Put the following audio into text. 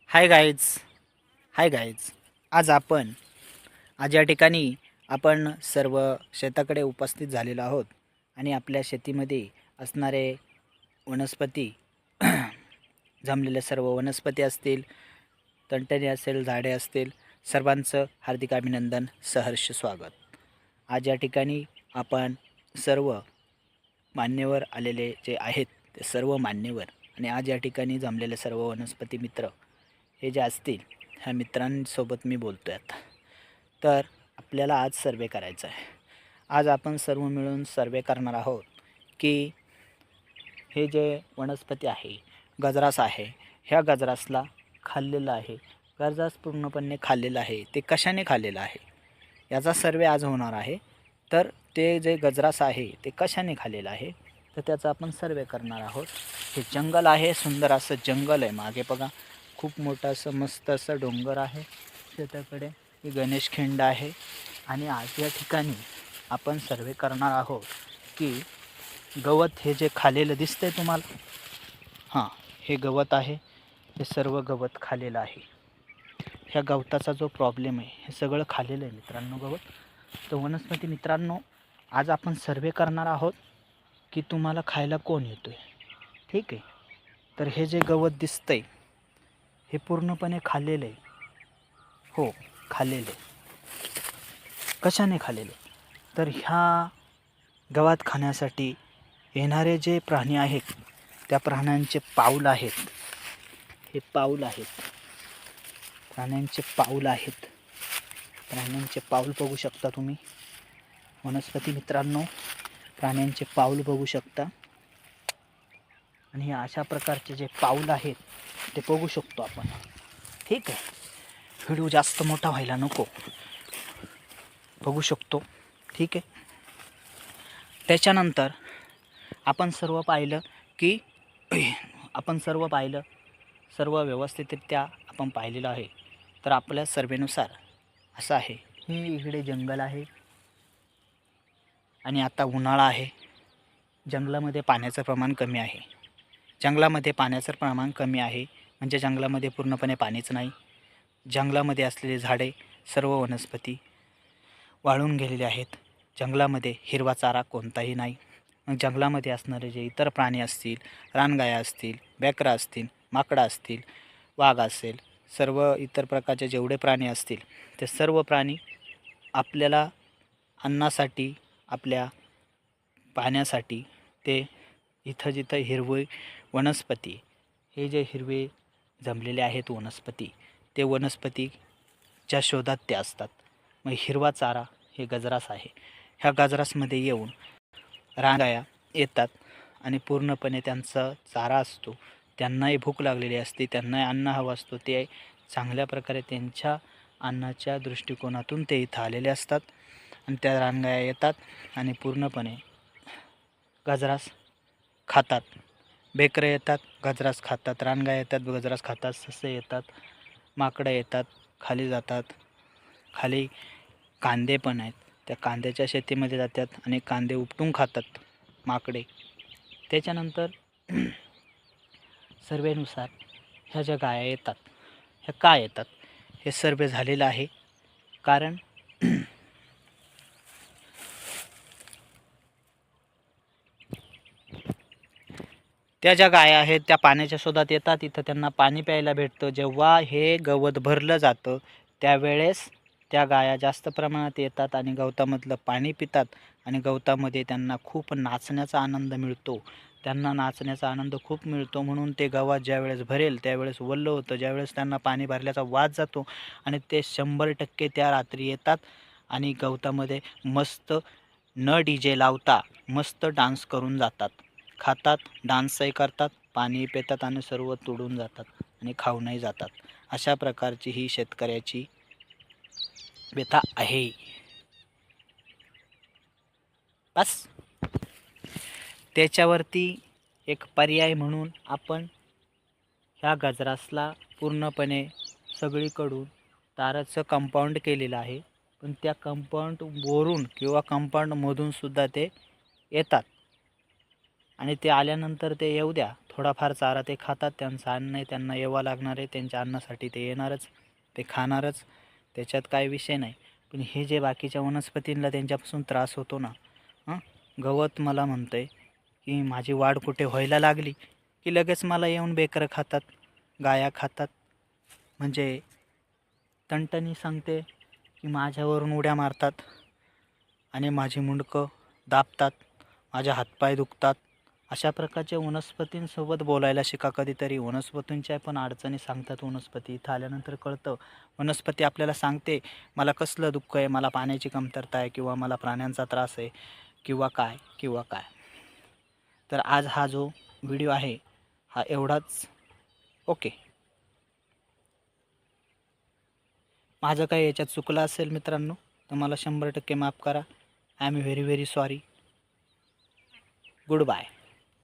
Hi guys. Hi guys. आज या ठिकाणी आपण सर्व शेताकडे उपस्थित झालेलो आहोत आणि आपल्या शेतीमध्ये असणारे वनस्पती जमलेले सर्व वनस्पती असतील, तणतणे असेल, झाडे असतील, सर्वांचं हार्दिक अभिनंदन, सहर्ष स्वागत. आज या ठिकाणी आपण सर्व मान्यवर आलेले जे आहेत ते सर्व मान्यवर आणि आज या ठिकाणी जमलेले सर्व वनस्पती मित्र हे जे असतील ह्या मित्रांसोबत मी बोलतो आहे आता. तर आपल्याला आज सर्वे करायचा आहे. आज आपण सर्व मिळून सर्वे करणार आहोत की हे जे वनस्पती आहे, गजरास आहे, ह्या गजरासला खाल्लेलं आहे, गजरास पूर्णपणे खाल्लेलं आहे, ते कशाने खाल्लेलं आहे याचा सर्वे आज होणार आहे. तर ते जे गजरास आहे ते कशाने खाल्लेलं आहे तर त्याचा आपण सर्वे करणार आहोत. हे जंगल आहे, सुंदर असं जंगल आहे. मागे बघा, खूप मोठं असं मस्त असं डोंगर आहे शेताकडे. ही गणेश खिंड आहे आणि आज या ठिकाणी आपण सर्वे करणार आहोत की गवत हे जे खालेलं दिसतंय तुम्हाला, हां, हे गवत आहे, हे सर्व गवत खालेलं आहे. ह्या गवताचा जो प्रॉब्लेम आहे हे सगळं खालेलं आहे मित्रांनो गवत. तर वनस्पती मित्रांनो, आज आपण सर्वे करणार आहोत की तुम्हाला खायला कोण येतोय. ठीक आहे. तर हे जे गवत दिसतंय हे पूर्णपणे खाल्लेलं आहे. हो, खाल्लेलं आहे. कशाने खाल्लेलं आहे तर ह्या गवत खाण्यासाठी येणारे जे प्राणी आहेत त्या प्राण्यांचे पाऊल आहेत. हे पाऊल आहेत, प्राण्यांचे पाऊल आहेत. प्राण्यांचे पाऊल बघू शकता तुम्ही वनस्पती मित्रांनो, प्राण्यांचे पाऊल बघू शकता. आणि हे अशा प्रकारचे जे पाऊल आहेत ते बघू शकतो आपण. ठीक आहे. व्हिडिओ जास्त मोठा व्हायला नको, बघू शकतो. ठीक आहे. त्याच्यानंतर आपण सर्व पाहिलं की सर्व व्यवस्थितरित्या आपण पाहिलेलं आहे. तर आपल्या सर्वेनुसार असं आहे, हे इकडे जंगल आहे आणि आता उन्हाळा आहे. जंगलामध्ये पाण्याचं प्रमाण कमी आहे. म्हणजे जंगलामध्ये पूर्णपणे पाणीच नाही. जंगलामध्ये असलेले झाडे, सर्व वनस्पती वाळून गेलेले आहेत. जंगलामध्ये हिरवा चारा कोणताही नाही. मग जंगलामध्ये असणारे जे इतर प्राणी असतील, रानगाया असतील, बकरा असतील, माकडं असतील, वाघ असेल, सर्व इतर प्रकारचे जेवढे प्राणी असतील ते सर्व प्राणी आपल्याला अन्नासाठी, आपल्या पाण्यासाठी ते इथं जिथं हिरवे वनस्पती, हे जे हिरवे जमलेले आहेत वनस्पती, ते वनस्पतीच्या शोधात ते असतात. मग हिरवा चारा हे गजरास आहे. ह्या गजरासमध्ये येऊन रानगाया येतात आणि पूर्णपणे त्यांचा चारा असतो. त्यांनाही भूक लागलेली असते, त्यांनाही अन्न हवं असतो. ते चांगल्या प्रकारे त्यांच्या अन्नाच्या दृष्टिकोनातून ते इथं आलेले असतात आणि त्या रानगाया येतात आणि पूर्णपणे गजरास खातात. बेकरं येतात, गजरास खातात. रानगाया येतात, गजरास खातात. ससे येतात, माकडं येतात, खाली जातात. खाली कांदे पण आहेत, त्या कांद्याच्या शेतीमध्ये जातात आणि कांदे उपटून खातात माकडे. त्याच्यानंतर सर्वेनुसार ह्या ज्या गाया येतात ह्या का येतात हे सर्वे झालेलं आहे. कारण त्या ज्या गाया आहेत त्या पाण्याच्या शोधात येतात. इथं त्यांना पाणी प्यायला भेटतं. जेव्हा हे गवत भरलं जातं त्यावेळेस त्या गाया जास्त प्रमाणात येतात आणि गवतामधलं पाणी पितात आणि गवतामध्ये त्यांना खूप नाचण्याचा आनंद मिळतो. त्यांना नाचण्याचा आनंद खूप मिळतो म्हणून ते गवत ज्यावेळेस भरेल त्यावेळेस वल्लं होतं. ज्यावेळेस त्यांना पाणी भरल्याचा वास जातो आणि ते 100% त्या रात्री येतात आणि गवतामध्ये मस्त न DJ लावता मस्त डान्स करून जातात. खातात, डान्सही करतात, पाणी पितात आणि सर्व तुडून जातात आणि खाऊनही जातात. अशा प्रकारची ही शेतकऱ्याची व्यथा आहे. बस. त्याच्यावरती एक पर्याय म्हणून आपण ह्या गजरासला पूर्णपणे सगळीकडून ताराचं कंपाऊंड केलेलं आहे. पण त्या कंपाऊंडवरून किंवा कंपाऊंडमधून सुद्धा ते येतात आणि ते आल्यानंतर ते येऊ द्या, थोडाफार चारा ते खातात, त्यांचं अन्न आहे त्यांना यावं लागणार आहे, त्यांच्या अन्नासाठी ते येणारच, ते खाणारच, त्याच्यात काही विषय नाही. पण हे जे बाकीच्या वनस्पतींना त्यांच्यापासून त्रास होतो ना, गवत मला म्हणतं आहे की माझी वाढ कुठे व्हायला लागली की लगेच मला येऊन बेकरं खातात, गाया खातात. म्हणजे टणटणी सांगते की माझ्यावरून उड्या मारतात आणि माझी मुंडकं दाबतात, माझे हातपाय दुखतात. अशा प्रकारच्या वनस्पतींसोबत बोलायला शिका कधीतरी. वनस्पतींच्या पण अडचणी सांगतात वनस्पती. इथं आल्यानंतर कळतं वनस्पती आपल्याला सांगते मला कसलं दुःख आहे, मला पाण्याची कमतरता आहे किंवा मला प्राण्यांचा त्रास आहे किंवा काय. तर आज हा जो व्हिडिओ आहे हा एवढाच. ओके. माझं काही याच्यात चुकलं असेल मित्रांनो तर मला 100% माफ करा. I am very very sorry. Good bye.